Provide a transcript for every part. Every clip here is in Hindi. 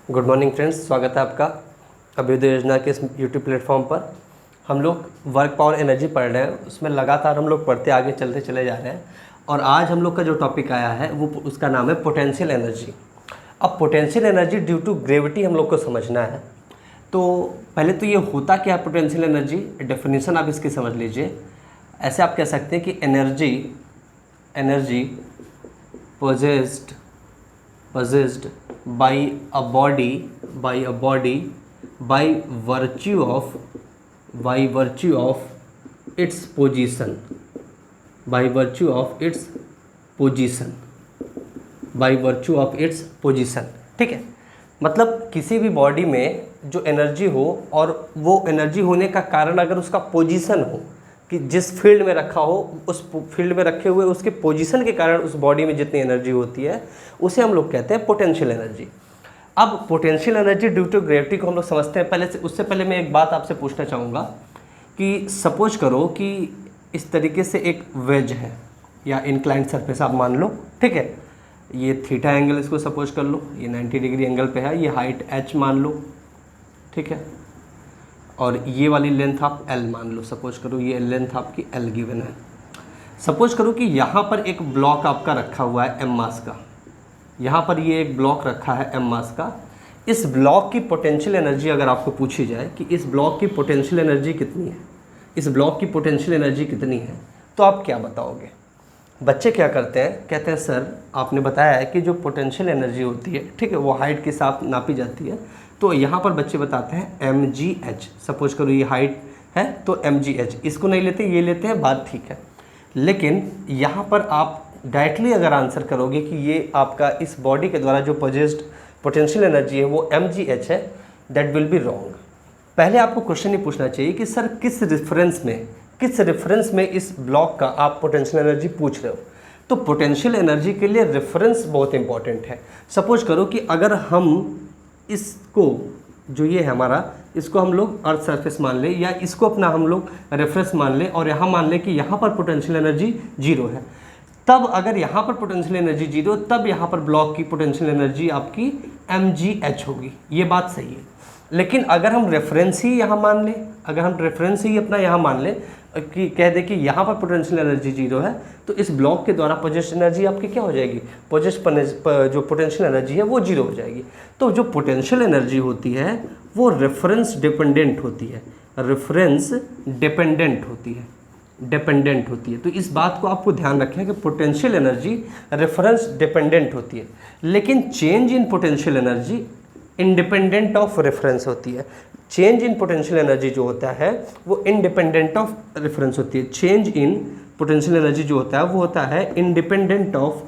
गुड मॉर्निंग फ्रेंड्स, स्वागत है आपका अभ्युदय योजना के इस यूट्यूब प्लेटफॉर्म पर। हम लोग वर्क पावर एनर्जी पढ़ रहे हैं, उसमें लगातार हम लोग पढ़ते आगे चलते चले जा रहे हैं। और आज हम लोग का जो टॉपिक आया है वो उसका नाम है पोटेंशियल एनर्जी। अब potential energy due to gravity हम लोग को समझना है। तो पहले तो ये होता क्या है पोटेंशियल एनर्जी, डेफिनेशन आप इसकी समझ लीजिए। ऐसे आप कह सकते हैं कि energy possessed by a body by virtue of its position ठीक है। मतलब किसी भी बॉडी में जो एनर्जी हो और वो एनर्जी होने का कारण अगर उसका पोजीशन हो कि जिस फील्ड में रखा हो उस फील्ड में रखे हुए उसके पोजीशन के कारण उस बॉडी में जितनी एनर्जी होती है उसे हम लोग कहते हैं पोटेंशियल एनर्जी। अब potential energy due to gravity को हम लोग समझते हैं। उससे पहले मैं एक बात आपसे पूछना चाहूँगा कि सपोज करो कि इस तरीके से एक वेज है या इंक्लाइंड सरफेस आप मान लो, ठीक है। ये थीटा एंगल इसको सपोज कर लो, ये 90 डिग्री एंगल पे है, ये हाइट h मान लो, ठीक है। और ये वाली लेंथ आप l मान लो, सपोज करो ये लेंथ आपकी l गिवन है। सपोज करो कि यहाँ पर एक ब्लॉक आपका रखा हुआ है m मास का, यहाँ पर ये एक ब्लॉक रखा है m मास का। इस ब्लॉक की पोटेंशियल एनर्जी अगर आपको पूछी जाए कि इस ब्लॉक की पोटेंशियल एनर्जी कितनी है, इस ब्लॉक की पोटेंशियल एनर्जी कितनी है, तो आप क्या बताओगे? बच्चे क्या करते हैं, कहते हैं सर आपने बताया है कि जो पोटेंशियल एनर्जी होती है, ठीक है, वो हाइट के साथ नापी जाती है। तो यहाँ पर बच्चे बताते हैं mgh। सपोज करो ये हाइट है तो mgh, इसको नहीं लेते ये लेते हैं, बात ठीक है। लेकिन यहाँ पर आप डायरेक्टली अगर आंसर करोगे कि ये आपका इस बॉडी के द्वारा जो पोजेस्ड पोटेंशियल एनर्जी है वो mgh है, दैट विल बी रॉन्ग। पहले आपको क्वेश्चन ये पूछना चाहिए कि सर किस रेफरेंस में इस ब्लॉक का आप पोटेंशियल एनर्जी पूछ रहे हो। तो पोटेंशियल एनर्जी के लिए रेफरेंस बहुत इंपॉर्टेंट है। सपोज करो कि अगर हम इसको जो ये है हमारा, इसको हम लोग अर्थ सरफेस मान ले या इसको अपना हम लोग रेफरेंस मान ले और यहाँ मान ले कि यहाँ पर पोटेंशियल एनर्जी 0 है, तब अगर यहाँ पर पोटेंशियल एनर्जी 0 तब यहाँ पर ब्लॉक की पोटेंशियल एनर्जी आपकी mgh होगी, ये बात सही है। लेकिन अगर हम रेफरेंस ही यहाँ मान लें, अगर हम रेफरेंस ही अपना यहाँ मान लें कि कह दे कि यहाँ पर पोटेंशियल एनर्जी 0 है, तो इस ब्लॉक के द्वारा पोजेस्ड एनर्जी आपकी क्या हो जाएगी, जो पोटेंशियल एनर्जी है वो 0 हो जाएगी। तो जो पोटेंशियल एनर्जी होती है वो रेफरेंस डिपेंडेंट होती है, डिपेंडेंट होती है। तो इस बात को आपको ध्यान रखें कि पोटेंशियल एनर्जी रेफरेंस डिपेंडेंट होती है, लेकिन change in potential energy independent of reference होती है। चेंज इन पोटेंशियल एनर्जी जो होता है वो इंडिपेंडेंट ऑफ रेफरेंस होती है। चेंज इन पोटेंशियल एनर्जी जो होता है वो होता है इंडिपेंडेंट ऑफ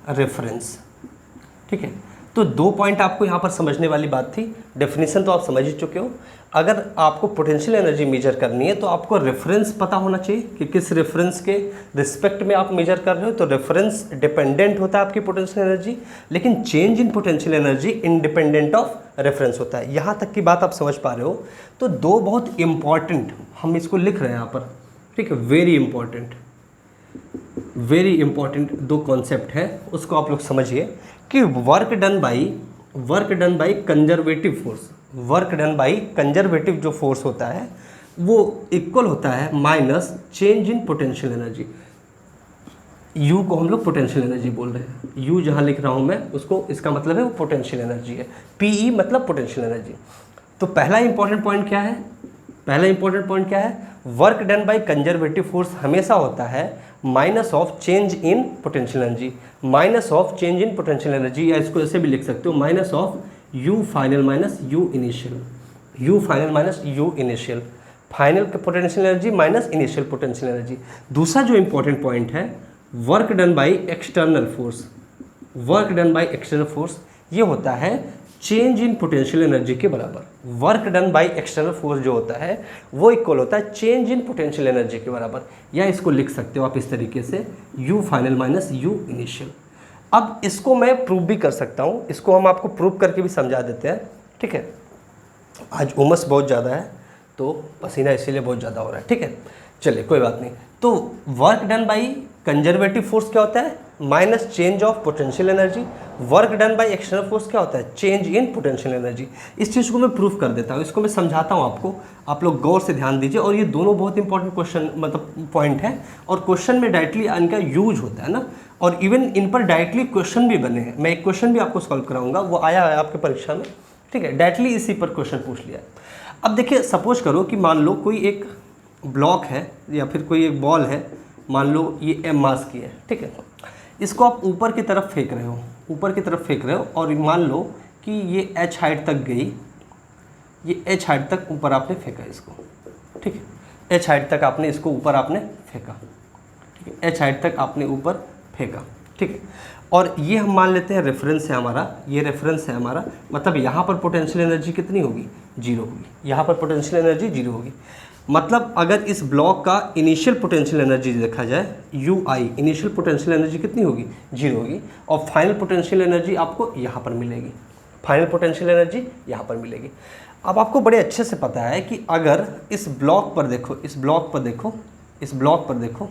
रेफरेंस, ठीक है। तो 2 पॉइंट आपको यहाँ पर समझने वाली बात थी। डेफिनेशन तो आप समझ ही चुके हो। अगर आपको पोटेंशियल एनर्जी मेजर करनी है तो आपको रेफरेंस पता होना चाहिए कि किस रेफरेंस के रिस्पेक्ट में आप मेजर कर रहे हो। तो रेफरेंस डिपेंडेंट होता है आपकी पोटेंशियल एनर्जी, लेकिन change in potential energy independent of reference होता है। यहाँ तक की बात आप समझ पा रहे हो। तो 2 बहुत इंपॉर्टेंट, हम इसको लिख रहे हैं यहाँ पर, ठीक है, वेरी इंपॉर्टेंट 2 कॉन्सेप्ट है, उसको आप लोग समझिए कि वर्क डन बाई कंजर्वेटिव जो फोर्स होता है वो इक्वल होता है minus change in potential energy. You को हम लोग पोटेंशियल एनर्जी बोल रहे हैं, यू जहाँ लिख रहा हूँ मैं उसको, इसका मतलब है वो पोटेंशियल एनर्जी है, पीई मतलब पोटेंशियल एनर्जी। तो पहला इंपॉर्टेंट पॉइंट क्या है, work done by conservative force हमेशा होता है minus of change in potential energy, या इसको ऐसे भी लिख सकते हो minus of you final minus you initial, final potential energy minus initial potential energy. दूसरा जो इंपॉर्टेंट पॉइंट है, work done by external force, ये होता है चेंज इन पोटेंशियल एनर्जी के बराबर। Work done by external force जो होता है वो इक्वल होता है चेंज इन पोटेंशियल एनर्जी के बराबर, या इसको लिख सकते हो आप इस तरीके से you final minus you initial. अब इसको मैं प्रूव भी कर सकता हूँ, इसको हम आपको प्रूव करके भी समझा देते हैं, ठीक है। आज उमस बहुत ज़्यादा है तो पसीना इसीलिए बहुत ज़्यादा हो रहा है, ठीक है। चलिए कोई बात नहीं। तो work done by conservative force क्या होता है, minus change of potential energy. Work done by external force क्या होता है, चेंज इन पोटेंशियल एनर्जी। इस चीज़ को मैं प्रूफ कर देता हूँ, इसको मैं समझाता हूँ आपको, आप लोग गौर से ध्यान दीजिए। और ये दोनों बहुत इंपॉर्टेंट क्वेश्चन मतलब पॉइंट है, और क्वेश्चन में डायरेक्टली इनका यूज होता है ना, और इवन इन पर डायरेक्टली क्वेश्चन भी बने हैं। मैं एक क्वेश्चन भी आपको सॉल्व कराऊंगा, वो आया है आपके परीक्षा में, ठीक है, डायरेक्टली इसी पर क्वेश्चन पूछ लिया। अब देखिए, सपोज करो कि मान लो कोई एक ब्लॉक है या फिर कोई एक बॉल है, मान लो ये m मास की है, ठीक है, इसको आप ऊपर की तरफ फेंक रहे हो, ऊपर की तरफ फेंक रहे हो, और मान लो कि ये h हाइट तक गई, ये h हाइट तक ऊपर आपने फेंका इसको, ठीक है, h हाइट तक आपने इसको ऊपर आपने फेंका, ठीक है, h हाइट तक आपने ऊपर फेंका, ठीक है, और ये हम मान लेते हैं रेफरेंस है हमारा, ये रेफरेंस है हमारा, मतलब यहाँ पर पोटेंशियल एनर्जी कितनी होगी, जीरो होगी, यहाँ पर पोटेंशियल एनर्जी जीरो होगी। मतलब अगर इस ब्लॉक का इनिशियल पोटेंशियल एनर्जी देखा जाए you I, initial potential energy कितनी होगी, जीरो होगी, और फाइनल पोटेंशियल एनर्जी आपको यहाँ पर मिलेगी, फाइनल पोटेंशियल एनर्जी यहाँ पर मिलेगी। अब आपको बड़े अच्छे से पता है कि अगर इस ब्लॉक पर देखो, इस ब्लॉक पर देखो, इस ब्लॉक पर देखो,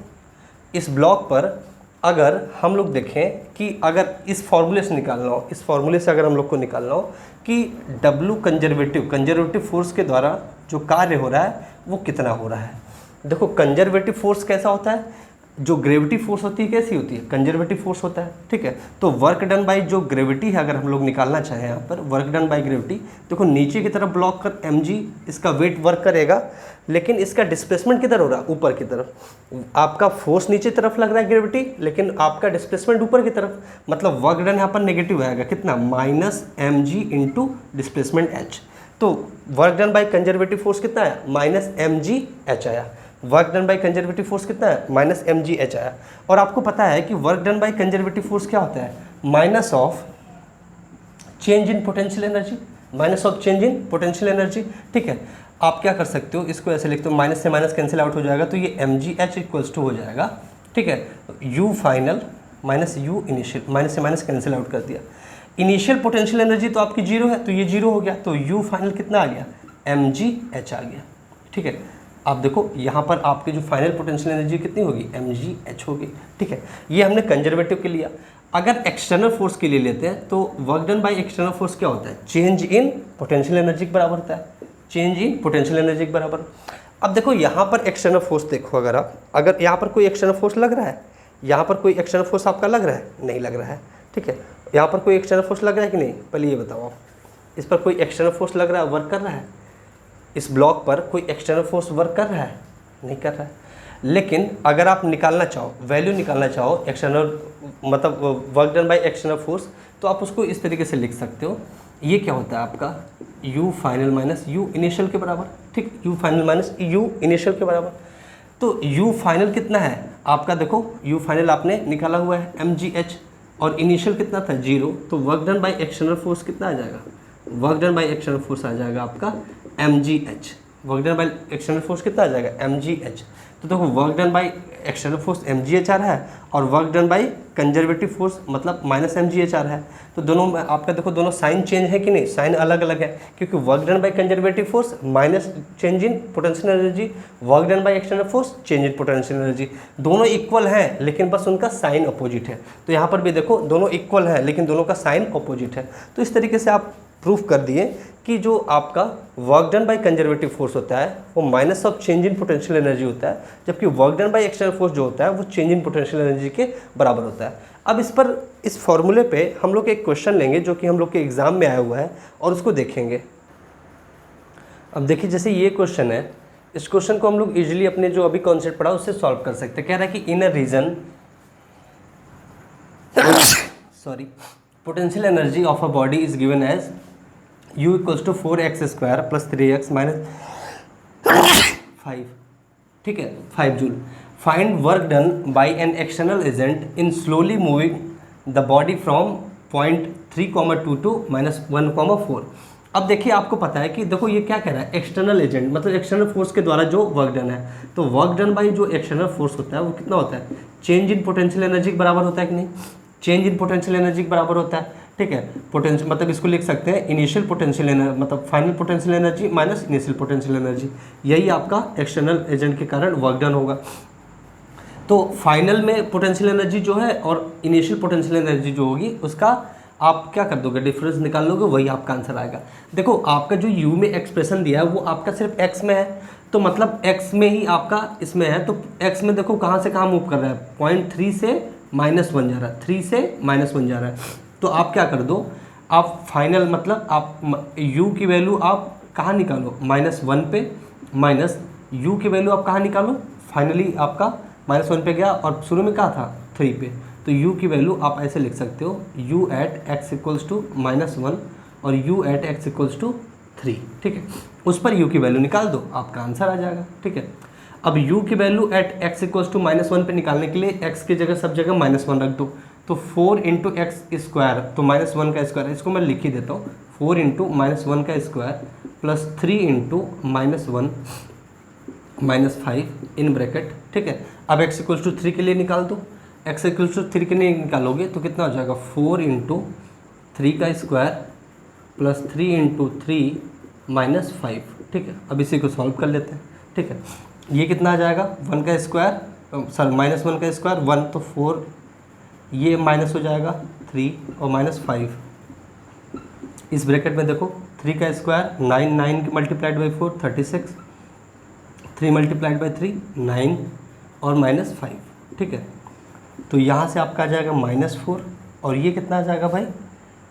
इस ब्लॉक पर अगर हम लोग देखें कि अगर इस फॉर्मूले से निकालना हो, इस फॉर्मूले से अगर हम लोग को निकालना हो कि W कंजर्वेटिव फोर्स के द्वारा जो कार्य हो रहा है वो कितना हो रहा है। देखो कंजर्वेटिव फोर्स कैसा होता है, जो ग्रेविटी फोर्स होती है कैसी होती है, कंजर्वेटिव फोर्स होता है, ठीक है। तो वर्क डन बाय जो ग्रेविटी है, अगर हम लोग निकालना चाहें यहाँ पर वर्क डन बाय ग्रेविटी, देखो नीचे की तरफ ब्लॉक कर mg इसका वेट वर्क करेगा, लेकिन इसका डिस्प्लेसमेंट किधर हो रहा है, ऊपर की तरफ। आपका फोर्स नीचे तरफ लग रहा है ग्रेविटी, लेकिन आपका डिस्प्लेसमेंट ऊपर की तरफ, मतलब वर्क डन यहाँ पर नेगेटिव आएगा, कितना, minus mg into displacement h। तो work done by conservative force कितना आया, माइनस mg h आया। Work done by conservative force कितना है, माइनस mg h आया। और आपको पता है कि work done by conservative force क्या होता है, minus of change in potential energy, minus of change in potential energy, ठीक है। आप क्या कर सकते हो, इसको ऐसे लिखते हो, माइनस से माइनस कैंसिल आउट हो जाएगा, तो ये mg h इक्वल्स टू हो जाएगा, ठीक है, u final minus u initial, minus से माइनस कैंसिल आउट कर दिया। इनिशियल पोटेंशियल एनर्जी तो आपकी जीरो है, तो ये जीरो हो गया, तो u फाइनल कितना आ गया, mg h आ गया, ठीक है। आप देखो यहाँ पर आपकी जो फाइनल पोटेंशियल एनर्जी कितनी होगी, mg h होगी, ठीक है। ये हमने कंजर्वेटिव के लिया। अगर एक्सटर्नल फोर्स के लिए लेते हैं तो work done by external force क्या होता है, चेंज इन पोटेंशियल एनर्जी के बराबर होता है, चेंज इन पोटेंशियल एनर्जी के बराबर। अब देखो यहाँ पर एक्सटर्नल फोर्स देखो, अगर यहाँ पर कोई एक्सटर्नल फोर्स लग रहा है, यहाँ पर कोई एक्सटर्नल फोर्स आपका लग रहा है, नहीं लग रहा है, ठीक है। यहाँ पर कोई एक्सटर्नल फोर्स लग रहा है कि नहीं, पहले ये बताओ आप, इस पर कोई एक्सटर्नल फोर्स लग रहा है, वर्क कर रहा है, इस ब्लॉक पर कोई एक्सटर्नल फोर्स वर्क कर रहा है, नहीं कर रहा है। लेकिन अगर आप निकालना चाहो, वैल्यू निकालना चाहो एक्सटर्नल मतलब work done by external force, तो आप उसको इस तरीके से लिख सकते हो, ये क्या होता है आपका u final minus u initial के बराबर, ठीक, u final minus u initial के बराबर। तो u फाइनल कितना है आपका, देखो u फाइनल आपने निकाला हुआ है mg h, और इनिशियल कितना था, जीरो, तो work done by external force कितना आ जाएगा, work done by external force आ जाएगा आपका mg h। Work done by external force कितना आ जाएगा, mg h। तो देखो work done by external force mg h आ रहा है, और work done by conservative force मतलब माइनस mg h आ रहा है। तो दोनों में आपका देखो दोनों साइन चेंज है कि नहीं, साइन अलग अलग है, क्योंकि work done by conservative force minus change in potential energy, work done by external force change in potential energy, दोनों इक्वल हैं लेकिन बस उनका साइन अपोजिट है। तो यहाँ पर भी देखो दोनों इक्वल हैं लेकिन दोनों का साइन अपोजिट है। तो इस तरीके से आप प्रूफ कर दिए कि जो आपका work done by conservative force होता है वो minus of change in potential energy होता है, जबकि work done by external force जो होता है वो चेंज इन पोटेंशियल एनर्जी के बराबर होता है। अब इस फॉर्मूले पे हम लोग एक क्वेश्चन लेंगे जो कि हम लोग के एग्जाम में आया हुआ है और उसको देखेंगे। अब देखिए जैसे ये क्वेश्चन है, इस क्वेश्चन को हम लोग इजीली अपने जो अभी कॉन्सेप्ट पढ़ा उससे सॉल्व कर सकते हैं। कह रहा है कि in a region potential energy of a body is given as u equals to 4x square plus 3x minus 5, ठीक है, 5 joule. Find work done by an external agent in slowly moving the body from point 3,2 to -1,4। अब देखिए आपको पता है कि देखो ये क्या कह रहा है, एक्सटर्नल एजेंट मतलब एक्सटर्नल फोर्स के द्वारा जो वर्क डन है, तो वर्क डन बाय जो एक्सटर्नल फोर्स होता है वो कितना होता है, चेंज इन पोटेंशियल एनर्जी के बराबर होता है कि नहीं, चेंज इन पोटेंशियल एनर्जी के बराबर होता है, ठीक है। पोटेंशियल मतलब इसको लिख सकते हैं इनिशियल पोटेंशियल एनर्जी मतलब final potential energy minus initial potential energy, यही आपका एक्सटर्नल एजेंट के कारण वर्क डन होगा। तो फाइनल में पोटेंशियल एनर्जी जो है और इनिशियल पोटेंशियल एनर्जी जो होगी उसका आप क्या कर दोगे, डिफरेंस निकाल लोगे, वही आपका आंसर आएगा। देखो आपका जो यू में एक्सप्रेशन दिया है वो आपका सिर्फ एक्स में है, तो मतलब एक्स में ही आपका इसमें है, तो एक्स में देखो कहाँ से कहाँ मूव कर रहा है, 0.3 से -1 जा रहा है, 3 से -1 जा रहा है। तो आप क्या कर दो, आप फाइनल मतलब आप यू की वैल्यू आप कहाँ निकालो, -1 पे, माइनस यू की वैल्यू आप कहाँ निकालो, फाइनली आपका -1 पे गया और शुरू में कहाँ था 3 पे, तो u की वैल्यू आप ऐसे लिख सकते हो u at x equals to -1 और u at x equals to 3, ठीक है। उस पर u की वैल्यू निकाल दो, आपका आंसर आ जाएगा, ठीक है। अब u की value at x equals to -1 पे निकालने के लिए x की जगह सब जगह -1 रख दो, तो 4 इंटू एक्स स्क्वायर, तो -1 का स्क्वायर, इसको मैं लिख ही देता हूँ, 4 इंटू -1 का square plus 3 into -1 -5 in bracket, ठीक है। अब x इक्वल्स टू 3 के लिए निकाल दो, x इक्वल्स टू 3 के लिए निकालोगे तो कितना हो जाएगा, 4 इंटू 3 का स्क्वायर प्लस 3 इंटू 3 -5, ठीक है। अब इसी को सॉल्व कर लेते हैं, ठीक है। ये कितना आ जाएगा, 1 का स्क्वायर -1 का स्क्वायर 1, तो 4, ये माइनस हो जाएगा 3 और -5, इस ब्रैकेट में देखो 3 का square 9, 9 multiplied by 4 36, 3 multiplied by 3 9 और -5, ठीक है। तो यहाँ से आपका आ जाएगा -4 और ये कितना आ जाएगा भाई,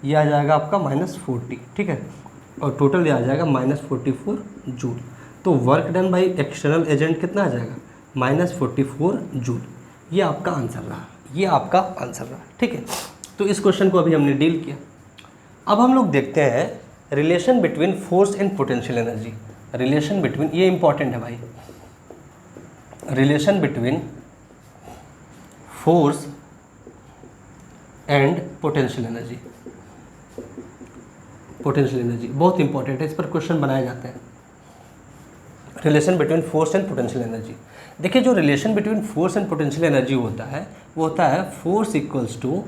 ये आ जाएगा आपका -40, ठीक है। और टोटल ये आ जाएगा -44 जूल। तो work done by external agent कितना आ जाएगा, -44 जूल। ये आपका आंसर रहा, ये आपका आंसर रहा, ठीक है। तो इस क्वेश्चन को अभी हमने डील किया। अब हम लोग देखते हैं relation between force and potential energy. Relation between, ये इंपॉर्टेंट है भाई, relation between force and potential energy. Potential energy बहुत इंपॉर्टेंट है, इस पर क्वेश्चन बनाए जाते हैं। Relation between force and potential energy. देखिए जो relation between force and potential energy होता है वो होता है force equals to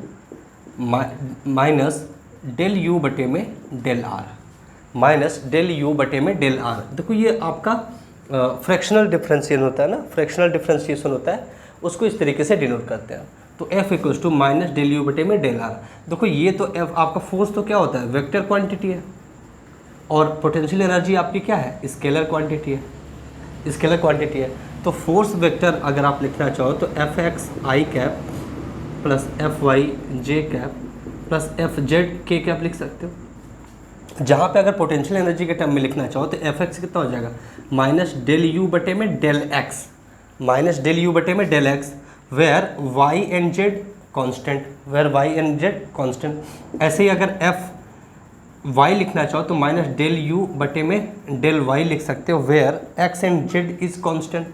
minus del u बटे में del r, minus del u बटे में डेल आर। देखो ये आपका फ्रैक्शनल डिफरेंशिएशन होता है ना, फ्रैक्शनल डिफरेंशिएशन होता है, उसको इस तरीके से डिनोट करते हैं। तो F equals to minus del u बटे में डेल आर। देखो ये तो F आपका फोर्स तो क्या होता है, वेक्टर क्वांटिटी है, और पोटेंशियल एनर्जी आपकी क्या है, स्केलर क्वांटिटी है, स्केलर क्वांटिटी है। तो फोर्स वेक्टर अगर आप लिखना चाहो तो एफ एक्स आई कैप प्लस एफ वाई जे कैप प्लस एफ जेड के कैप लिख सकते हो। जहाँ पे अगर पोटेंशियल एनर्जी के टर्म में लिखना चाहो तो एफ एक्स कितना हो जाएगा, माइनस डेल यू बटे में del x, minus del u बटे में del x, where y and z constant, where y and z constant. ऐसे ही अगर एफ वाई लिखना चाहो तो माइनस डेल यू बटे में डेल वाई लिख सकते हो, where x and z is constant.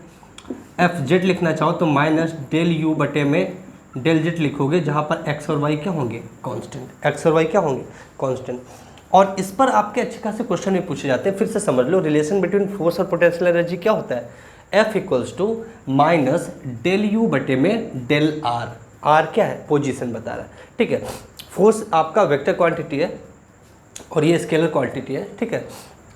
F z लिखना चाहो तो माइनस डेल यू बटे में डेल जेड लिखोगे, जहाँ पर एक्स और वाई क्या होंगे, कांस्टेंट, एक्स और वाई क्या होंगे, कांस्टेंट। और इस पर आपके अच्छे खासे क्वेश्चन भी पूछे जाते हैं। फिर से समझ लो, रिलेशन बिटवीन फोर्स और पोटेंशियल एनर्जी क्या होता है, F equals to minus del u बटे में डेल आर। आर क्या है, पोजीशन बता रहा है, ठीक है। फोर्स आपका वेक्टर क्वांटिटी है और ये स्केलर क्वांटिटी है, ठीक है।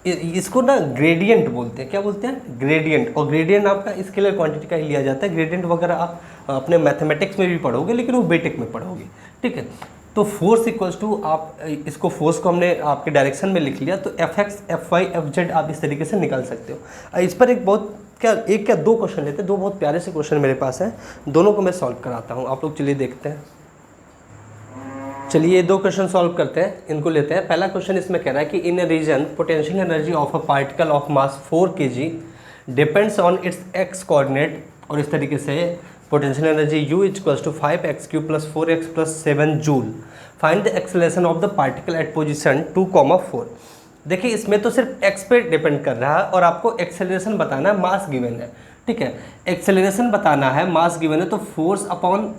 इसको ना ग्रेडियंट बोलते हैं, क्या बोलते हैं, ग्रेडियंट। और ग्रेडियंट आपका स्केलर क्वांटिटी का ही लिया जाता है। ग्रेडियंट वगैरह आप अपने मैथमेटिक्स में भी पढ़ोगे, लेकिन वो बेटेक में पढ़ोगे, ठीक है। तो फोर्स इक्वल्स टू, आप इसको फोर्स को हमने आपके डायरेक्शन में लिख लिया, तो F x F y F z आप इस तरीके से निकाल सकते हो। इस पर एक बहुत एक क्या दो क्वेश्चन लेते हैं, दो बहुत प्यारे से क्वेश्चन मेरे पास हैं, दोनों को मैं सॉल्व कराता हूँ। आप लोग चलिए देखते हैं। चलिए दो क्वेश्चन सॉल्व करते हैं, इनको लेते हैं। पहला क्वेश्चन इसमें कह रहा है कि in a region potential energy of a particle of mass 4 kg depends on its X coordinate, और इस तरीके से potential energy U equals to 5x³ + 4x + 7 joule. Find the acceleration of the particle at position 2,4। देखिए इसमें तो सिर्फ x पे डिपेंड कर रहा है और आपको एक्सेलरेशन बताना है, मास गिवन है, ठीक है। एक्सेलरेशन बताना है, मास गिवन है, तो फोर्स अपॉन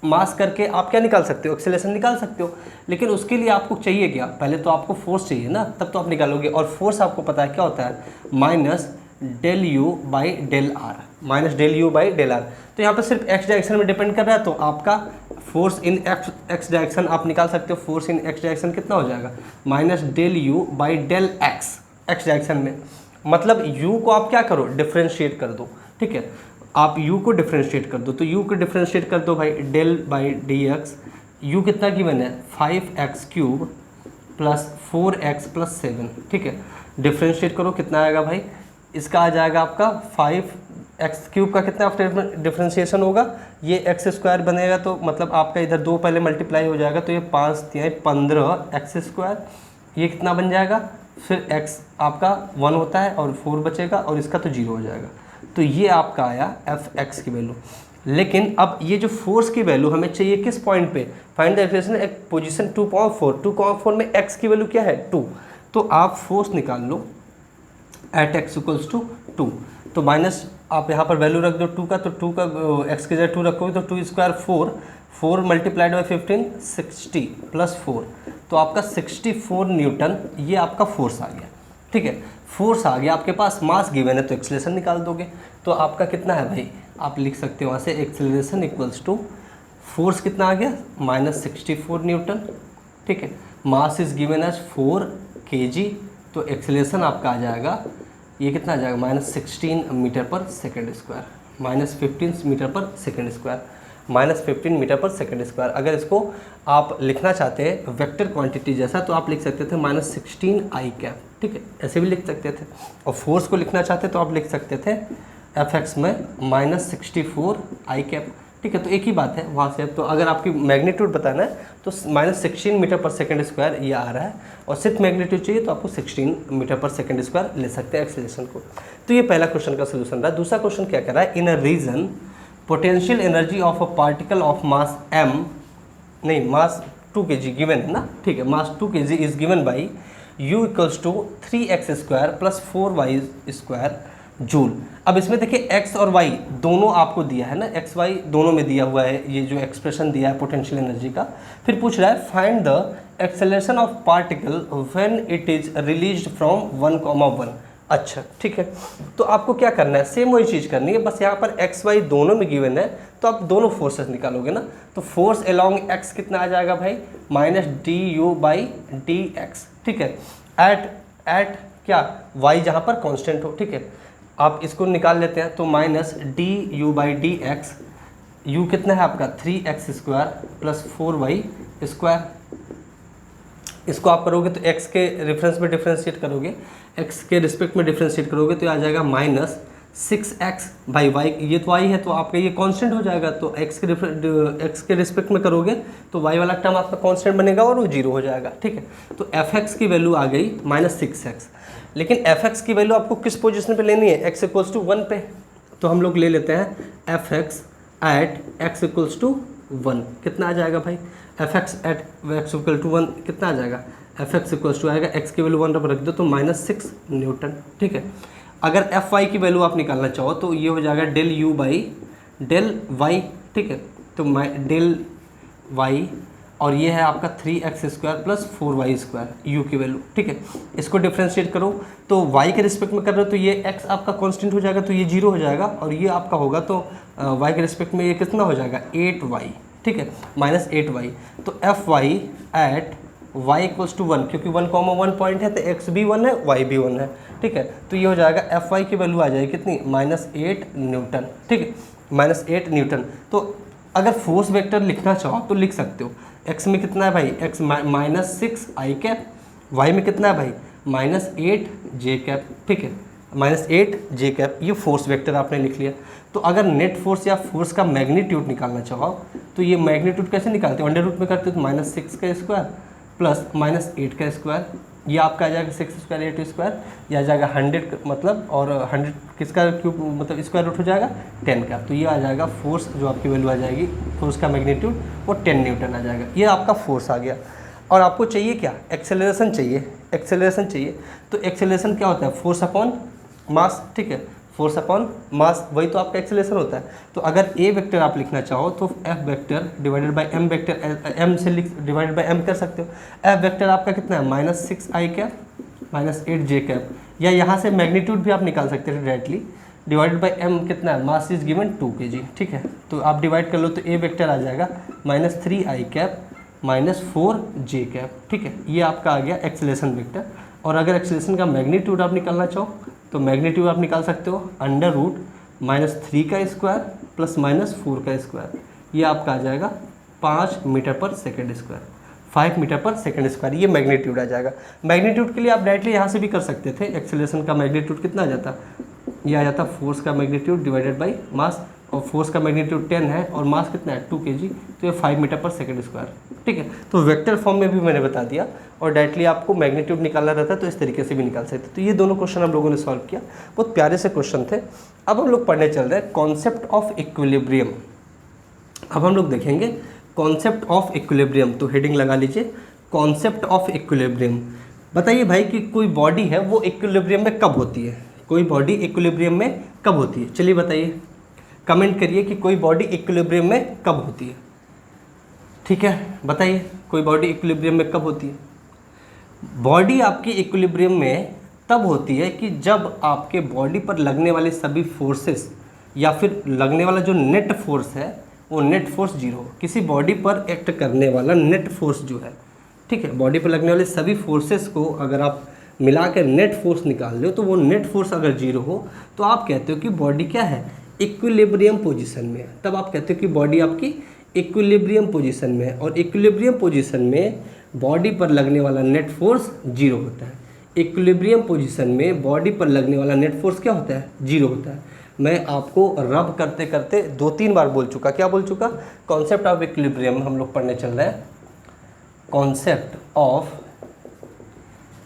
मास करके आप क्या निकाल सकते हो, एक्सेलरेशन निकाल सकते हो। लेकिन उसके लिए आपको चाहिए क्या, पहले तो आपको फोर्स चाहिए ना, तब तो आप निकालोगे। और फोर्स आपको पता है क्या होता है, minus del you by del r, minus del you by del r. तो यहाँ पर सिर्फ एक्स डायरेक्शन में डिपेंड कर रहा है, तो आपका फोर्स इन एक्स डायरेक्शन आप निकाल सकते हो। फोर्स इन एक्स डायरेक्शन कितना हो जाएगा, minus del you by del x, x direction में। मतलब यू को आप क्या करो, डिफ्रेंशिएट कर दो, ठीक है। आप u को डिफ्रेंशिएट कर दो, तो u को डिफ्रेंशिएट कर दो भाई, del by d x, u कितना गिवन है 5x³ प्लस 4x प्लस 7, ठीक है। डिफ्रेंशिएट करो कितना आएगा भाई, इसका आ जाएगा आपका 5x³ का कितना डिफ्रेंशिएशन होगा, ये x² बनेगा, तो मतलब आपका इधर 2 पहले मल्टीप्लाई हो जाएगा, तो ये 5 3 15x², ये कितना बन जाएगा, फिर x आपका 1 होता है और 4 बचेगा और इसका तो 0 हो जाएगा। तो ये आपका आया fx की वैल्यू। लेकिन अब ये जो फोर्स की वैल्यू हमें चाहिए किस पॉइंट पे, find the acceleration at position 2.4 में x की वैल्यू क्या है 2, तो आप फोर्स निकाल लो एट x इक्वल्स टू 2, तो माइनस आप यहाँ पर वैल्यू रख दो 2 का, तो 2 का x की जगह 2 रखोगे तो 2² 4 मल्टीप्लाइड बाई 15 60 प्लस 4, तो आपका 64 न्यूटन ये आपका फोर्स आ गया, ठीक है। फोर्स आ गया आपके पास, मास गिवन है तो एक्सेलरेशन निकाल दोगे, तो आपका कितना है भाई, आप लिख सकते हो वहाँ से एक्सेलरेशन इक्वल्स टू फोर्स कितना आ गया -64 न्यूटन, ठीक है। Mass is given as 4 kg, तो एक्सेलरेशन आपका आ जाएगा, ये कितना आ जाएगा -16 मीटर पर सेकेंड स्क्वायर, -15 मीटर पर सेकेंड स्क्वायर, -15 मीटर पर सेकेंड स्क्वायर। अगर इसको आप लिखना चाहते हैं वेक्टर क्वांटिटी जैसा, तो आप लिख सकते थे -16 i कैप, ठीक है, ऐसे भी लिख सकते थे। और फोर्स को लिखना चाहते तो आप लिख सकते थे fx में -64 i कैप, ठीक है। तो एक ही बात है वहाँ से। तो अगर आपकी मैग्नीट्यूड बताना है तो -16 मीटर पर सेकेंड स्क्वायर ये आ रहा है, और सिर्फ मैग्नीट्यूड चाहिए तो आपको 16 मीटर पर सेकेंड स्क्वायर ले सकते हैं एक्सेलरेशन को। तो ये पहला क्वेश्चन का सोल्यूशन रहा। दूसरा क्वेश्चन क्या कर रहा है, in a region potential energy of a particle of mass m, नहीं मास 2 kg गिवन है ना, ठीक है, mass 2 kg is given by u equals to 3x² plus 4y² joule. अब इसमें देखिए x और y दोनों आपको दिया है ना, x y दोनों में दिया हुआ है ये जो एक्सप्रेशन दिया है पोटेंशियल एनर्जी का। फिर पूछ रहा है find the acceleration of particle when it is released from 1,1। अच्छा ठीक है, तो आपको क्या करना है, सेम वही चीज़ करनी है, बस यहाँ पर x y दोनों में गिवन है, तो आप दोनों फोर्सेस निकालोगे ना। तो फोर्स अलोंग x कितना आ जाएगा भाई -du/dx, ठीक है, एट क्या y जहाँ पर कांस्टेंट हो, ठीक है। आप इसको निकाल लेते हैं, तो -du/dx, u कितना है आपका 3x² प्लस 4y²। इसको आप करोगे तो x के रेफरेंस में डिफ्रेंशिएट करोगे, x के रिस्पेक्ट में डिफ्रेंशिएट करोगे तो आ जाएगा -6x/y, ये तो y है तो आपका ये कांस्टेंट हो जाएगा, तो x के रिस्पेक्ट में करोगे तो y वाला टर्म आपका कांस्टेंट बनेगा और वो 0 हो जाएगा, ठीक है। तो fx की वैल्यू आ गई -6x, लेकिन fx की वैल्यू आपको किस पोजीशन पे लेनी है, x इक्वल्स टू 1 पे, तो हम लोग ले लेते हैं fx at x equals to 1, कितना आ जाएगा भाई, fx at x equal to 1 कितना आ जाएगा, fx इक्वल्स टू आएगा x की वैल्यू 1 पर रख दो तो -6 न्यूटन, ठीक है। अगर fy की वैल्यू आप निकालना चाहो तो ये हो जाएगा del y, ठीक है, तो del y, और ये है आपका 3x² प्लस 4y² u की वैल्यू, ठीक है। इसको डिफ्रेंशिएट करो तो y के रिस्पेक्ट में कर रहे हो तो ये x आपका कांस्टेंट हो जाएगा, तो ये 0 हो जाएगा, और ये आपका होगा तो y के रिस्पेक्ट में ये कितना हो जाएगा 8y, ठीक है, -8y। तो fy at y equals to 1, क्योंकि 1,1 पॉइंट है तो x भी 1 है y भी 1 है, ठीक है। तो ये हो जाएगा fy की वैल्यू आ जाएगी कितनी -8 न्यूटन, ठीक है, -8 न्यूटन। तो अगर फोर्स वेक्टर लिखना चाहो तो लिख सकते हो, x में कितना है भाई x -6i कैप, y में कितना है भाई -8j कैप, ठीक है, -8j कैप, ये फोर्स वेक्टर आपने लिख लिया। तो अगर नेट फोर्स या फोर्स का मैग्नीट्यूड निकालना चाहो तो ये मैग्नीट्यूड कैसे निकालते हो, अंडर रूट में करते हो तो -6 प्लस -8 का स्क्वायर, ये आपका आ जाएगा 6² 8², यह आ जाएगा 100 मतलब, और 100 किसका क्यूब मतलब स्क्वायर रूट हो जाएगा 10 का, तो ये आ जाएगा फोर्स, जो आपकी वैल्यू आ जाएगी फोर्स का मैग्नीट्यूड वो 10 न्यूटन आ जाएगा, ये आपका फोर्स आ गया। और आपको चाहिए क्या, एक्सेलरेशन चाहिए, एक्सेलरेशन चाहिए, तो एक्सेलरेशन क्या होता है, फोर्स अपॉन मास, ठीक है, फोर्स अपॉन मास, वही तो आपका एक्सेलरेशन होता है। तो अगर ए वेक्टर आप लिखना चाहो तो F vector divided by M vector, M से डिवाइडेड बाय एम कर सकते हो। एफ वेक्टर आपका कितना है -6i कैप -8j कैप, या यहाँ से मैग्नीट्यूड भी आप निकाल सकते हैं डायरेक्टली, डिवाइडेड बाय एम कितना है, मास इज गिवन 2 kg, ठीक है। तो आप डिवाइड कर लो तो ए वेक्टर आ जाएगा -3i कैप -4j कैप, ठीक है, ये आपका आ गया एक्सेलरेशन वेक्टर। और अगर एक्सेलरेशन का मैग्नीट्यूड आप निकालना चाहो तो मैग्नीट्यूड आप निकाल सकते हो अंडर रूट -3 का स्क्वायर प्लस -4 का स्क्वायर, ये आपका आ जाएगा 5 मीटर पर सेकेंड स्क्वायर, 5 मीटर पर सेकेंड स्क्वायर, ये मैग्नीट्यूड आ जाएगा। मैग्नीट्यूड के लिए आप डायरेक्टली यहाँ से भी कर सकते थे। एक्सेलरेशन का मैग्नीट्यूड कितना आ जाता, ये आ जाता फोर्स का मैग्नीट्यूड डिवाइडेड बाई मास, और फोर्स का मैग्नीट्यूड 10 है और मास कितना है 2 kg, तो ये 5 मीटर पर सेकेंड स्क्वायर। ठीक है, तो वेक्टर फॉर्म में भी मैंने बता दिया, और डायरेक्टली आपको मैग्नीट्यूड निकालना रहता है तो इस तरीके से भी निकाल सकते। तो ये दोनों क्वेश्चन हम लोगों ने सॉल्व किया, बहुत प्यारे से क्वेश्चन थे। अब हम लोग पढ़ने चल रहे हैं कॉन्सेप्ट ऑफ इक्विलिब्रियम। अब हम लोग देखेंगे कॉन्सेप्ट ऑफ इक्विलिब्रियम, तो हेडिंग लगा लीजिए कॉन्सेप्ट ऑफ इक्विलिब्रियम। बताइए भाई कि कोई बॉडी है वो इक्विलिब्रियम में कब होती है, कोई बॉडी इक्विलिब्रियम में कब होती है, चलिए बताइए, कमेंट करिए कि कोई बॉडी इक्विलिब्रियम में कब होती है। ठीक है, बताइए कोई बॉडी इक्विलिब्रियम में कब होती है। बॉडी आपकी इक्विलिब्रियम में तब होती है कि जब आपके बॉडी पर लगने वाले सभी फोर्सेस या फिर लगने वाला जो नेट फोर्स है वो नेट फोर्स जीरो हो। किसी बॉडी पर एक्ट करने वाला नेट फोर्स जो है, ठीक है, बॉडी पर लगने वाले सभी फोर्सेस को अगर आप मिला कर नेट फोर्स निकाल लो तो वो नेट फोर्स अगर जीरो हो तो आप कहते हो कि बॉडी क्या है, इक्विलिब्रियम पोजीशन में है। तब आप कहते हो कि बॉडी आपकी इक्विलिब्रियम पोजीशन में है, और इक्विलिब्रियम पोजीशन में बॉडी पर लगने वाला नेट फोर्स जीरो होता है। इक्विलिब्रियम पोजीशन में बॉडी पर लगने वाला नेट फोर्स क्या होता है, जीरो होता है। मैं आपको रब करते करते 2-3 बार बोल चुका, क्या बोल चुका, कॉन्सेप्ट ऑफ इक्विलिब्रियम हम लोग पढ़ने चल रहे हैं, concept of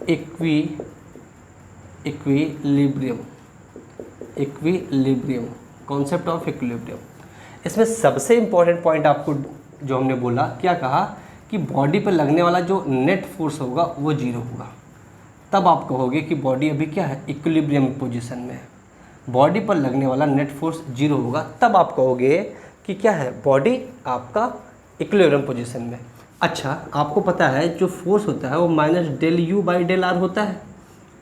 equilibrium, equilibrium, concept of equilibrium. इसमें सबसे इंपॉर्टेंट पॉइंट आपको जो हमने बोला, क्या कहा कि बॉडी पर लगने वाला जो नेट फोर्स होगा वो जीरो होगा। तब आप कहोगे कि बॉडी अभी क्या है, इक्विलिब्रियम पोजीशन में है। बॉडी पर लगने वाला नेट फोर्स जीरो होगा, तब आप कहोगे कि क्या है, बॉडी आपका इक्विलिब्रियम पोजीशन में। अच्छा, आपको पता है जो फोर्स होता है वो -del/u/del r होता है,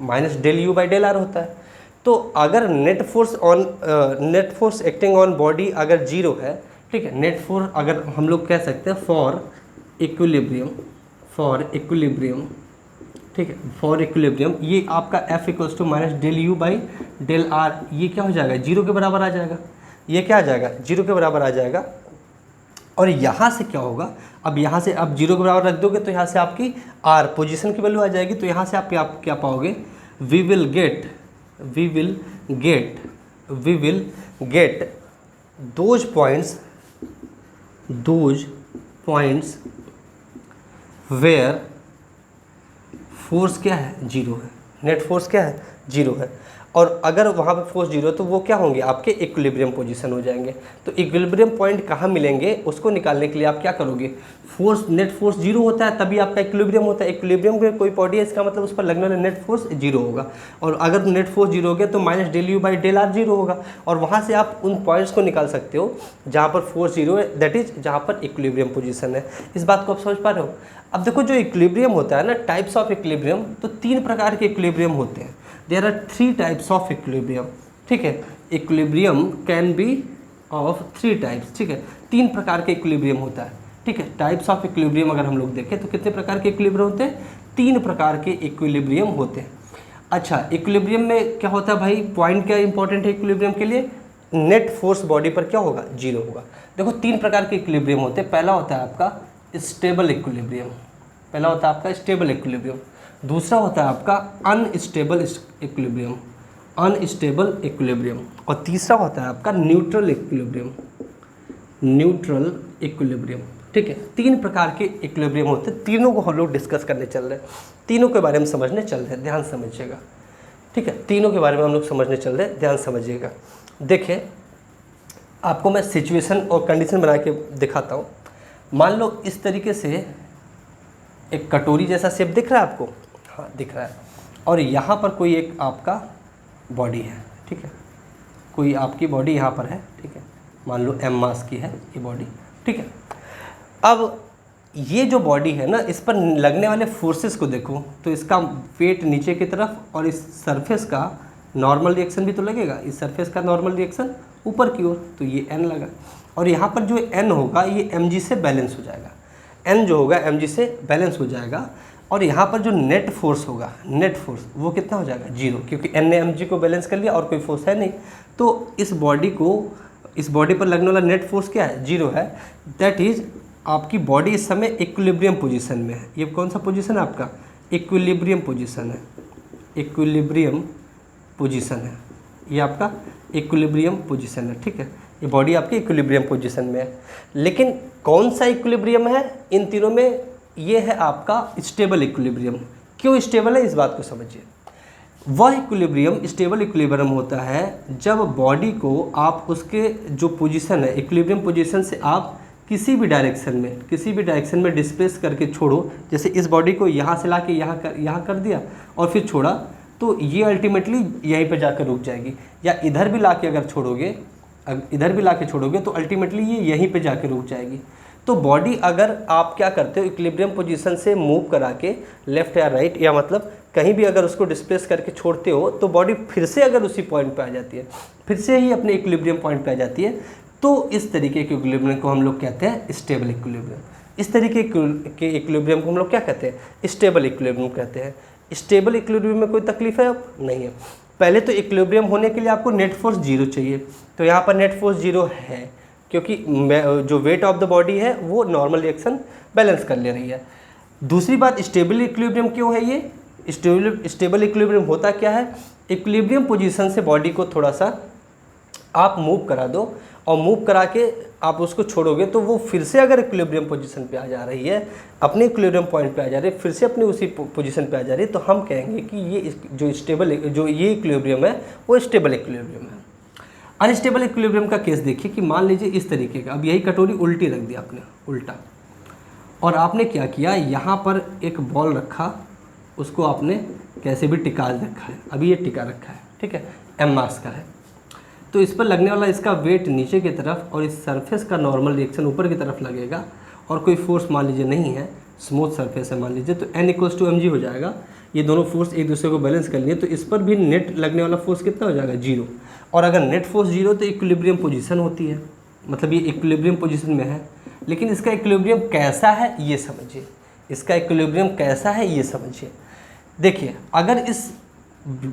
-del/u/del r होता है। तो अगर net force acting on body अगर जीरो है, ठीक है, नेट फोर्स अगर हम लोग कह सकते हैं फॉर इक्विलिब्रियम, ठीक है, फॉर इक्विलिब्रियम, ये आपका F = -del/u/del r, ये क्या हो जाएगा, जीरो के बराबर आ जाएगा। ये क्या आ जाएगा, जीरो के बराबर आ जाएगा। और यहाँ से क्या होगा, अब यहाँ से आप जीरो के बराबर रख दोगे तो यहाँ से आपकी r पोजीशन की वैल्यू आ जाएगी। तो यहाँ से आप क्या पाओगे, we will get those points where force क्या है, जीरो है, नेट फोर्स क्या है, जीरो है। और अगर वहाँ पे फोर्स जीरो तो वो क्या होंगे, आपके इक्विलिब्रियम पोजीशन हो जाएंगे। तो इक्विलिब्रियम पॉइंट कहाँ मिलेंगे, उसको निकालने के लिए आप क्या करोगे, फोर्स, नेट फोर्स जीरो होता है तभी आपका इक्विलिब्रियम होता है। इक्विलिब्रियम में कोई बॉडी है, इसका मतलब उस पर लगने वाला नेट फोर्स जीरो होगा, और अगर नेट फोर्स जीरो हो गया तो -del/u/del r जीरो होगा। और वहाँ से आप उन पॉइंट्स को निकाल सकते हो जहाँ पर फोर्स जीरो है, दैट इज जहाँ पर इक्विलिब्रियम पोजीशन है। इस बात को आप समझ पा रहे हो। अब देखो जो इक्विलिब्रियम होता है ना, टाइप्स ऑफ इक्विलिब्रियम, तो 3 प्रकार के इक्विलिब्रियम होते हैं। There are 3 types of equilibrium, ठीक है। Equilibrium can be of 3 types, ठीक है, 3 प्रकार के इक्विलिब्रियम होता है, ठीक है। टाइप्स ऑफ इक्विलिब्रियम अगर हम लोग देखें तो कितने प्रकार के इक्विलिब्रियम होते हैं, 3 प्रकार के इक्विलिब्रियम होते हैं। अच्छा, इक्विलिब्रियम में क्या होता है भाई, पॉइंट क्या इंपॉर्टेंट है इक्विलिब्रियम के लिए, नेट फोर्स बॉडी पर क्या होगा, जीरो होगा। देखो 3 प्रकार के इक्विलिब्रियम होते हैं। पहला होता है आपका स्टेबल इक्विलिब्रियम, पहला होता है आपका स्टेबल इक्विलिब्रियम। दूसरा होता है आपका अनस्टेबल इक्विलिब्रियम, और तीसरा होता है आपका न्यूट्रल इक्विलिब्रियम, ठीक है। 3 प्रकार के इक्विलिब्रियम होते हैं, तीनों को हम लोग डिस्कस करने चल रहे हैं, तीनों के बारे में समझने चल रहे हैं, ध्यान समझिएगा, ठीक है। तीनों के बारे में हम लोग समझने चल रहे हैं, ध्यान समझिएगा। देखिए आपको मैं सिचुएशन और कंडीशन बना के दिखाता हूँ। मान लो इस तरीके से एक कटोरी जैसा शेप दिख रहा है आपको, हाँ दिख रहा है, और यहाँ पर कोई एक आपका बॉडी है, ठीक है, कोई आपकी बॉडी यहाँ पर है, ठीक है, मान लो m मास की है ये बॉडी, ठीक है। अब ये जो बॉडी है ना, इस पर लगने वाले फोर्सेस को देखो तो इसका वेट नीचे की तरफ, और इस सरफेस का नॉर्मल रिएक्शन भी तो लगेगा, इस सरफेस का नॉर्मल रिएक्शन ऊपर की ओर, तो ये n लगा, और यहाँ पर जो n होगा ये mg से बैलेंस हो जाएगा, n जो होगा mg से बैलेंस हो जाएगा। और यहाँ पर जो नेट फोर्स होगा, नेट फोर्स वो कितना हो जाएगा 0, क्योंकि n ने mg को बैलेंस कर लिया और कोई फोर्स है नहीं। तो इस बॉडी पर लगने वाला नेट फोर्स क्या है, 0 है। दैट इज आपकी बॉडी इस समय इक्विलिब्रियम पोजीशन में है। ये कौन सा पोजीशन है आपका, इक्विलिब्रियम पोजीशन है, इक्विलिब्रियम पोजीशन है, ये आपका इक्विलिब्रियम पोजीशन है, ठीक है। ये बॉडी आपकी इक्विलिब्रियम पोजीशन में है। लेकिन कौन सा इक्विलिब्रियम है इन तीनों में, ये है आपका स्टेबल इक्विलिब्रियम। क्यों स्टेबल है इस बात को समझिए। वह इक्विलिब्रियम स्टेबल इक्विलिब्रियम होता है जब बॉडी को आप उसके जो पोजीशन है, इक्विलिब्रियम पोजीशन से आप किसी भी डायरेक्शन में डिस्प्लेस करके छोड़ो। जैसे इस बॉडी को यहाँ से ला के यहाँ कर दिया और फिर छोड़ा, तो ये अल्टीमेटली यहीं पे जाकर रुक जाएगी। या इधर भी ला के अगर छोड़ोगे, तो अल्टीमेटली ये यहीं पे जाके रुक जाएगी। तो बॉडी अगर आप क्या करते हो, इक्विलिब्रियम पोजीशन से मूव करा के लेफ्ट या राइट, या मतलब कहीं भी अगर उसको डिस्प्लेस करके छोड़ते हो, तो बॉडी फिर से अगर उसी पॉइंट पे आ जाती है, फिर से ही अपने इक्विलिब्रियम पॉइंट पे आ जाती है। तो इस तरीके के इक्विलिब्रियम को हम लोग कहते हैं स्टेबल इक्विलिब्रियम। इस तरीके के इक्विलिब्रियम को हम लोग क्या कहते हैं, स्टेबल इक्विलिब्रियम कहते हैं। स्टेबल इक्विलिब्रियम में कोई तकलीफ है नहीं है। पहले तो इक्विलिब्रियम होने के लिए आपको नेट फोर्स 0 चाहिए, तो यहाँ पर नेट फोर्स 0 है, क्योंकि जो वेट ऑफ द बॉडी है वो नॉर्मल रिएक्शन बैलेंस कर ले रही है। दूसरी बात, स्टेबल इक्विलिब्रियम क्यों है ये, स्टेबल इक्विलिब्रियम होता क्या है, इक्विलिब्रियम पोजीशन से बॉडी को थोड़ा सा आप मूव करा दो, और मूव करा के आप उसको छोड़ोगे तो वो फिर से अगर इक्विलिब्रियम पोजीशन पे आ जा रही है, अपने इक्विलिब्रियम पॉइंट पे आ जा रही है, फिर से अपनी उसी पोजीशन पे आ जा रही है, तो हम कहेंगे कि ये इक्विलिब्रियम है वो स्टेबल इक्विलिब्रियम है। अनस्टेबल इक्विलिब्रियम का केस देखिए कि मान लीजिए इस तरीके का, अब यही कटोरी उल्टी रख दिया आपने, उल्टा, और आपने क्या किया, यहाँ पर एक बॉल रखा, उसको आपने कैसे भी टिका रखा है, अभी ये टिका रखा है, ठीक है, m मास का है। तो इस पर लगने वाला इसका वेट नीचे की तरफ और इस सरफेस का नॉर्मल रिएक्शन ऊपर की तरफ लगेगा, और कोई फोर्स मान लीजिए नहीं है, स्मूथ सरफेस है मान लीजिए, तो n = mg हो जाएगा। ये दोनों फोर्स एक दूसरे को बैलेंस कर लिए, तो इस पर भी नेट लगने वाला फोर्स कितना हो जाएगा, 0। और अगर नेट फोर्स 0 तो इक्विलिब्रियम पोजीशन होती है, मतलब ये इक्विलिब्रियम पोजीशन में है। लेकिन इसका इक्विलिब्रियम कैसा है ये समझिए, इसका इक्विलिब्रियम कैसा है ये समझिए। देखिए, अगर इस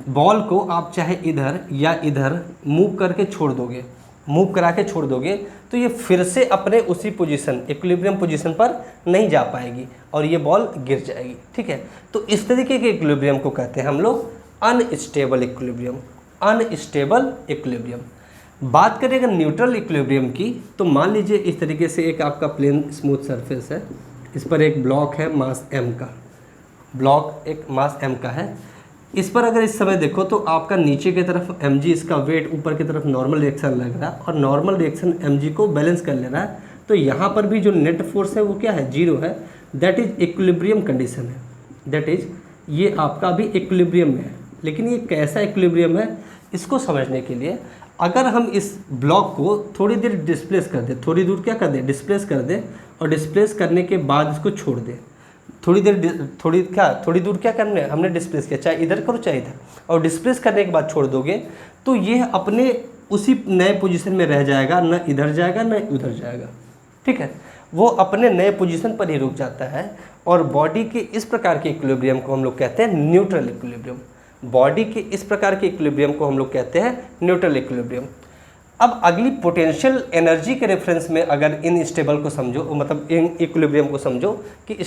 बॉल को आप चाहे इधर या इधर मूव करके छोड़ दोगे, मूव करा के छोड़ दोगे, तो ये फिर से अपने उसी पोजीशन, इक्विलिब्रियम पोजीशन पर नहीं जा पाएगी और ये बॉल गिर जाएगी, ठीक है। तो इस तरीके के इक्विलिब्रियम को कहते हैं हम लोग अनस्टेबल इक्विलिब्रियम, अनस्टेबल इक्विलिब्रियम। बात करें अगर न्यूट्रल इक्विलिब्रियम की, तो मान लीजिए इस तरीके से एक आपका प्लेन स्मूथ सरफेस है, इस पर एक ब्लॉक है मास m का, ब्लॉक एक मास m का है। इस पर अगर इस समय देखो तो आपका नीचे की तरफ mg, इसका वेट ऊपर की तरफ नॉर्मल रिएक्शन लग रहा है और नॉर्मल रिएक्शन mg को बैलेंस कर ले रहा है। तो यहाँ पर भी जो नेट फोर्स है वो क्या है, 0 है। दैट इज इक्विलिब्रियम कंडीशन है, दैट इज ये आपका भी इक्विलिब्रियम में है। लेकिन ये कैसा इक्विलिब्रियम है, इसको समझने के लिए अगर हम इस ब्लॉक को थोड़ी देर डिस्प्लेस कर दें, थोड़ी दूर क्या कर दें, डिस्प्लेस कर दें, और डिस्प्लेस करने के बाद इसको छोड़ दें, थोड़ी दूर क्या करना है, हमने डिस्प्लेस किया, चाहे इधर करो चाहे इधर, और डिस्प्लेस करने के बाद छोड़ दोगे तो ये अपने उसी नए पोजीशन में रह जाएगा, ना इधर जाएगा ना उधर जाएगा, ठीक है। वो अपने नए पोजीशन पर ही रुक जाता है। और बॉडी के इस प्रकार के इक्विलिब्रियम को हम लोग कहते हैं न्यूट्रल इक्विलिब्रियम। बॉडी के इस प्रकार के इक्विलिब्रियम को हम लोग कहते हैं न्यूट्रल इक्विलिब्रियम। अब अगली पोटेंशियल एनर्जी के रेफरेंस में अगर इन स्टेबल को समझो, मतलब इन इक्विलिब्रियम को समझो कि जो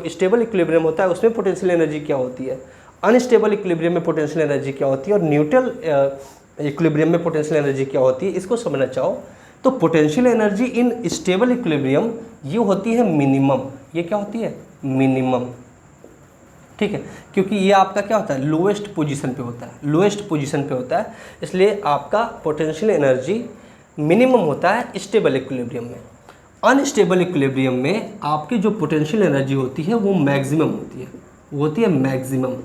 स्टेबल इक्विलिब्रियम होता है उसमें पोटेंशियल एनर्जी क्या होती है, अनस्टेबल इक्विलिब्रियम में पोटेंशियल एनर्जी क्या होती है, और न्यूट्रल इक्विलिब्रियम में पोटेंशियल एनर्जी क्या होती है, इसको समझना चाहो तो potential energy in stable equilibrium ये होती है मिनिमम। ये क्या होती है, मिनिमम, ठीक है, क्योंकि ये आपका क्या होता है, लोएस्ट पोजीशन पे होता है, लोएस्ट पोजीशन पे होता है, इसलिए आपका पोटेंशियल एनर्जी मिनिमम होता है स्टेबल इक्विलिब्रियम में। अनस्टेबल इक्विलिब्रियम में आपकी जो पोटेंशियल एनर्जी होती है वो मैक्सिमम होती है, वो होती है मैक्सिमम।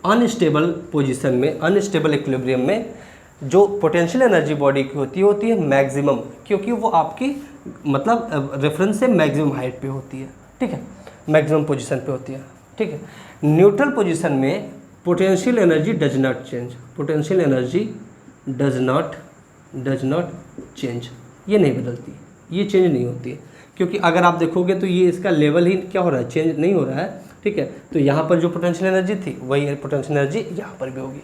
अनस्टेबल पोजीशन में, अनस्टेबल इक्विलिब्रियम में जो पोटेंशियल एनर्जी बॉडी की होती है मैक्सिमम, क्योंकि वो आपकी मतलब रेफरेंस से मैक्सिमम हाइट पे होती है, ठीक है, मैक्सिमम पोजीशन पे होती है, ठीक है। न्यूट्रल पोजीशन में potential energy does not change, potential energy does not change, ये नहीं बदलती, ये चेंज नहीं होती है। क्योंकि अगर आप देखोगे तो ये इसका लेवल ही क्या हो रहा है, चेंज नहीं हो रहा है, ठीक है। तो यहाँ पर जो पोटेंशियल एनर्जी थी वही पोटेंशियल एनर्जी यहाँ पर भी होगी।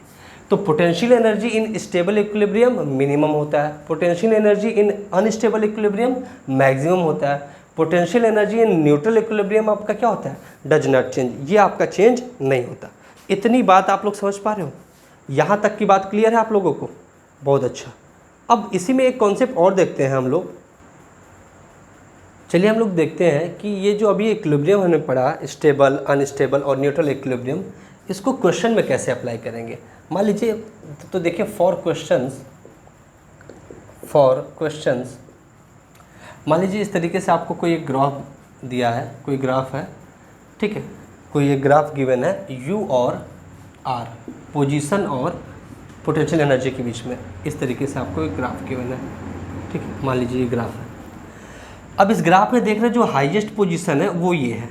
तो potential energy in stable equilibrium minimum होता है, potential energy in unstable equilibrium maximum होता है, potential energy in neutral equilibrium आपका क्या होता है, डज नॉट चेंज, ये आपका चेंज नहीं होता। इतनी बात आप लोग समझ पा रहे हो, यहाँ तक की बात क्लियर है आप लोगों को? बहुत अच्छा। अब इसी में एक कॉन्सेप्ट और देखते हैं हम लोग। चलिए हम लोग देखते हैं कि ये जो अभी इक्विलिब्रियम हमने पढ़ा, स्टेबल, अनस्टेबल और न्यूट्रल इक्विलिब्रियम, इसको क्वेश्चन में कैसे अप्लाई करेंगे। मान लीजिए तो देखिए फॉर क्वेश्चंस मान लीजिए इस तरीके से आपको कोई एक ग्राफ दिया है, कोई ग्राफ है, ठीक है, कोई एक ग्राफ गिवन है यू और आर, पोजीशन और पोटेंशियल एनर्जी के बीच में, इस तरीके से आपको एक ग्राफ गिवन है, ठीक है। मान लीजिए ये ग्राफ है। अब इस ग्राफ में देख रहे हैं जो हाईएस्ट पोजीशन है वो ये है,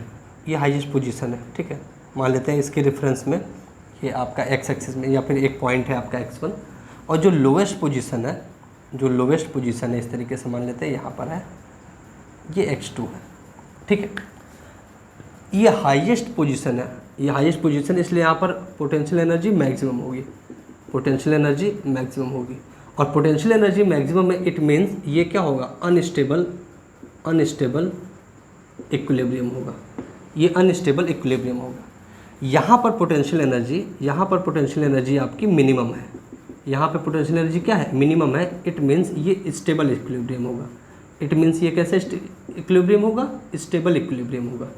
ये हाईएस्ट पोजीशन है, ठीक है। मान लेते हैं इसके रेफरेंस में ये आपका एक्स एक्सिस में या फिर एक पॉइंट है आपका x1, और जो लोवेस्ट पोजीशन है, जो लोवेस्ट पोजीशन है इस तरीके से मान लेते हैं यहाँ पर है, ये x2 है, ठीक है। ये हाईएस्ट पोजीशन है, ये हाईएस्ट पोजीशन, इसलिए यहाँ पर पोटेंशियल एनर्जी मैक्सिमम होगी, पोटेंशियल एनर्जी मैक्सिमम होगी। और पोटेंशियल एनर्जी मैक्सिमम में इट मीन्स ये क्या होगा, अनस्टेबल इक्विलिब्रियम होगा, ये अनस्टेबल इक्विलिब्रियम होगा। यहाँ पर पोटेंशियल एनर्जी आपकी मिनिमम है, यहाँ पे पोटेंशियल एनर्जी क्या है, मिनिमम है। इट मीन्स ये स्टेबल इक्विलिब्रियम होगा, इट मीन्स ये कैसे इक्विलिब्रियम होगा, स्टेबल इक्विलिब्रियम होगा।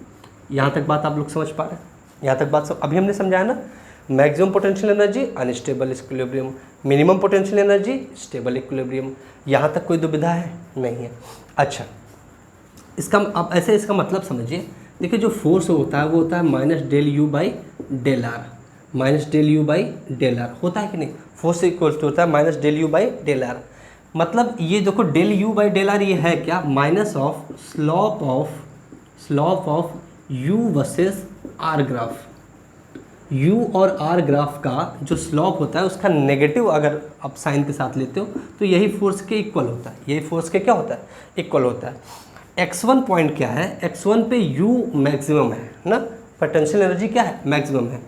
यहाँ तक बात आप लोग समझ पा रहे हैं? यहाँ तक बात अभी हमने समझाया ना, maximum potential energy unstable equilibrium, minimum potential energy stable equilibrium. यहाँ तक कोई दुविधा है? नहीं है। अच्छा, इसका अब ऐसे इसका मतलब समझिए। देखिए जो फोर्स होता है वो होता है minus del you by del r, minus del you by del r होता है कि नहीं। फोर्स इक्वल टू होता है minus del you by del r. मतलब ये देखो del you by del r ये है क्या, minus of slope of u versus r graph. U और आर ग्राफ का जो स्लॉप होता है उसका नेगेटिव अगर आप साइन के साथ लेते हो तो यही फोर्स के इक्वल होता है, यही फोर्स के क्या होता है, इक्वल होता है। x1 पॉइंट क्या है, x1 पे u मैक्सिमम है ना, पोटेंशियल एनर्जी क्या है, मैक्सिमम है।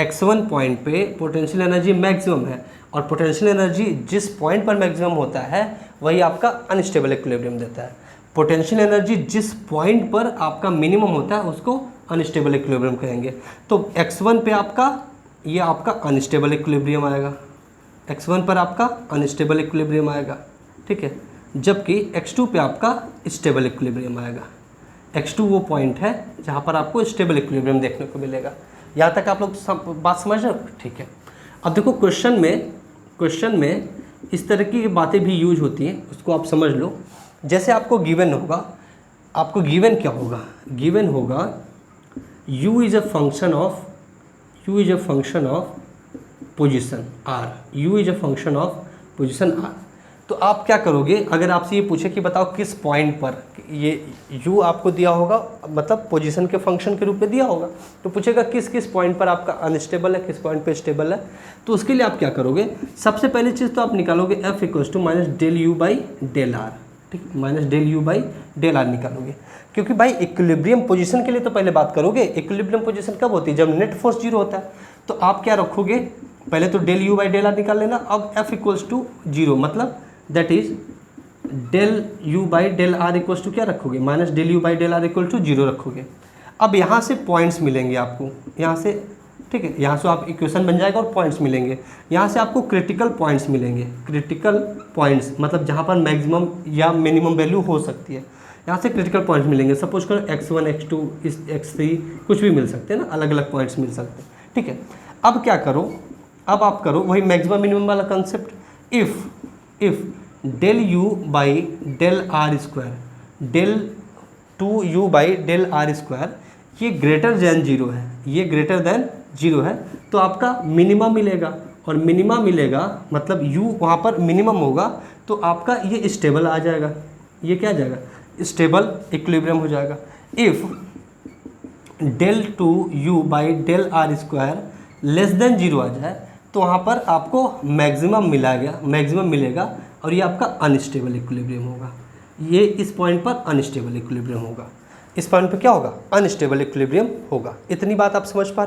x1 पॉइंट पे पोटेंशियल एनर्जी मैक्सिमम है, और पोटेंशियल एनर्जी जिस पॉइंट पर मैक्सिमम होता है वही आपका अनस्टेबल इक्विलिब्रियम देता है। पोटेंशियल एनर्जी जिस पॉइंट पर आपका मिनिमम होता है उसको अनस्टेबल इक्विलिब्रियम कहेंगे। तो x1 पे आपका ये आपका अनस्टेबल इक्विलिब्रियम आएगा, x1 पर आपका अनस्टेबल इक्विलिब्रियम आएगा, ठीक है। जबकि x2 पे आपका स्टेबल इक्विलिब्रियम आएगा। x2 वो पॉइंट है जहाँ पर आपको स्टेबल इक्विलिब्रियम देखने को मिलेगा। यहाँ तक आप लोग बात समझ रहे हो? ठीक है। अब देखो क्वेश्चन में इस तरह की बातें भी यूज होती हैं, उसको आप समझ लो। जैसे आपको गिवन होगा, आपको गिवन क्या होगा, गिवन होगा u is a function of position r, u is a function of position r। तो आप क्या करोगे, अगर आपसे ये पूछे कि बताओ किस पॉइंट पर ये u आपको दिया होगा, मतलब पोजीशन के फंक्शन के रूप में दिया होगा, तो पूछेगा किस किस पॉइंट पर आपका अनस्टेबल है, किस पॉइंट पे स्टेबल है। तो उसके लिए आप क्या करोगे, सबसे पहली चीज़ तो आप निकालोगे f equals to minus del you by del R, ठीक, minus del you by del R निकालोगे। क्योंकि भाई इक्विलिब्रियम पोजीशन के लिए तो पहले बात करोगे, इक्विलिब्रियम पोजीशन कब होती है, जब नेट फोर्स जीरो होता है। तो आप क्या रखोगे, पहले तो del you by del r निकाल लेना। अब f इक्वल्स टू जीरो, मतलब that is del you by del r equals to क्या रखोगे, minus del you by del r equal to zero रखोगे। अब यहाँ से पॉइंट्स मिलेंगे आपको, यहाँ से, ठीक है, यहाँ से आप इक्वेशन बन जाएगा और पॉइंट्स मिलेंगे। यहाँ से आपको क्रिटिकल पॉइंट्स मिलेंगे, क्रिटिकल पॉइंट्स मतलब जहाँ पर मैक्सिमम या मिनिमम वैल्यू हो सकती है, यहाँ से क्रिटिकल पॉइंट्स मिलेंगे। सपोज करो x1 x2 x3 कुछ भी मिल सकते हैं ना, अलग अलग पॉइंट्स मिल सकते हैं, ठीक है। अब क्या करो, अब आप करो वही मैक्सिमम मिनिमम वाला concept. If del you by del are square, del 2u by del are square ये ग्रेटर दैन जीरो है, ये ग्रेटर दैन जीरो है, तो आपका मिनिमम मिलेगा। और मिनिमम मिलेगा मतलब u वहाँ पर मिनिमम होगा, तो आपका ये स्टेबल आ जाएगा, ये क्या आ जाएगा, स्टेबल इक्विलिब्रियम हो जाएगा। If del 2u by del are square less than zero आ जाए तो वहाँ पर आपको मैक्सिमम मिलेगा, और ये आपका अनस्टेबल इक्विलिब्रियम होगा, ये इस पॉइंट पर अनस्टेबल इक्विलिब्रियम होगा, इस पॉइंट पर क्या होगा, अनस्टेबल इक्विलिब्रियम होगा। इतनी बात आप समझ पा रहे हैं।